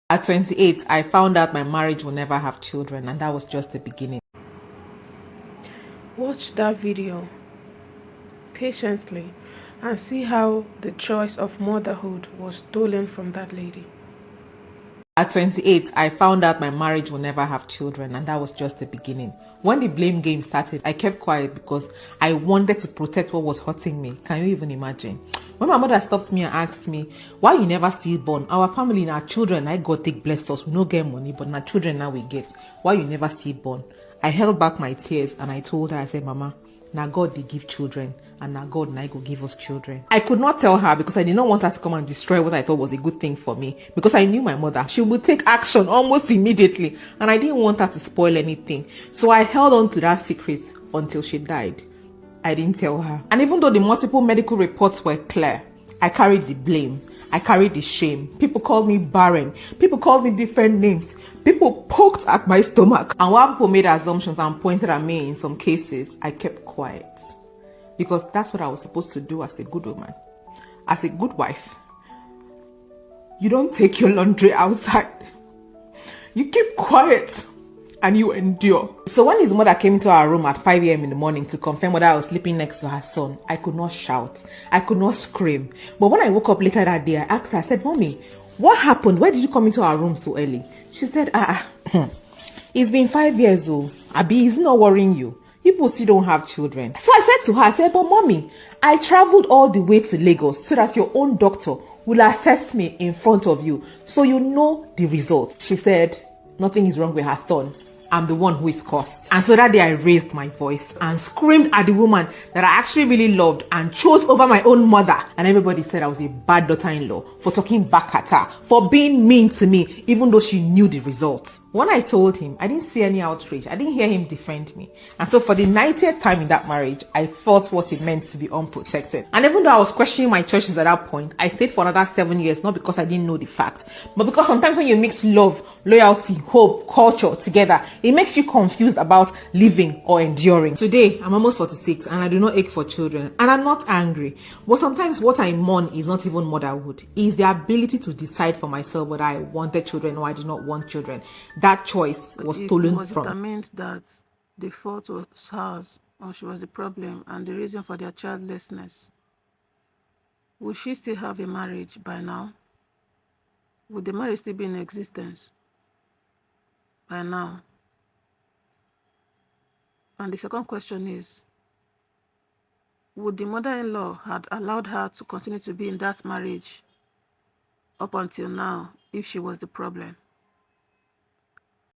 At 28, I found out my marriage will never have children, and that was just the beginning. Watch that video patiently and see how the choice of motherhood was stolen from that lady. At 28, I found out my marriage will never have children, and that was just the beginning. When the blame game started, I kept quiet because I wanted to protect what was hurting me. Can you even imagine? When my mother stopped me and asked me, why you never still born? Our family and our children, I God take bless us. We no get money, but our children now we get. Why you never still born? I held back my tears and I told her, I said, Mama, now God they give children, and now God and I go give us children. I could not tell her because I did not want her to come and destroy what I thought was a good thing for me, because I knew my mother. She would take action almost immediately, and I didn't want her to spoil anything. So I held on to that secret until she died. I didn't tell her. And even though the multiple medical reports were clear, I carried the blame. I carried the shame. People called me barren. People called me different names. People poked at my stomach. And while people made assumptions and pointed at me in some cases, I kept quiet. Because that's what I was supposed to do as a good woman. As a good wife. You don't take your laundry outside. You keep quiet. And you endure. So when his mother came into our room at 5 a.m. in the morning to confirm whether I was sleeping next to her son, I could not shout. I could not scream. But when I woke up later that day, I asked her, I said, Mommy, what happened? Why did you come into our room so early? She said, it's been 5 years old. Abi, it's not worrying you. People still don't have children. So I said to her, I said, but Mommy, I traveled all the way to Lagos so that your own doctor will assess me in front of you so you know the results. She said, nothing is wrong with her son. I'm the one who is cursed. And so that day I raised my voice and screamed at the woman that I actually really loved and chose over my own mother. And everybody said I was a bad daughter-in-law for talking back at her, for being mean to me, even though she knew the results. When I told him, I didn't see any outrage. I didn't hear him defend me. And so for the 90th time in that marriage, I felt what it meant to be unprotected. And even though I was questioning my choices at that point, I stayed for another 7 years, not because I didn't know the fact, but because sometimes when you mix love, loyalty, hope, culture together, it makes you confused about living or enduring. Today, I'm almost 46 and I do not ache for children. And I'm not angry. But sometimes what I mourn is not even motherhood. It's the ability to decide for myself whether I wanted children or I did not want children. That choice was stolen from. It meant that the fault was hers, or she was the problem and the reason for their childlessness. Will she still have a marriage by now? Would the marriage still be in existence by now? And the second question is, would the mother-in-law had allowed her to continue to be in that marriage up until now if she was the problem?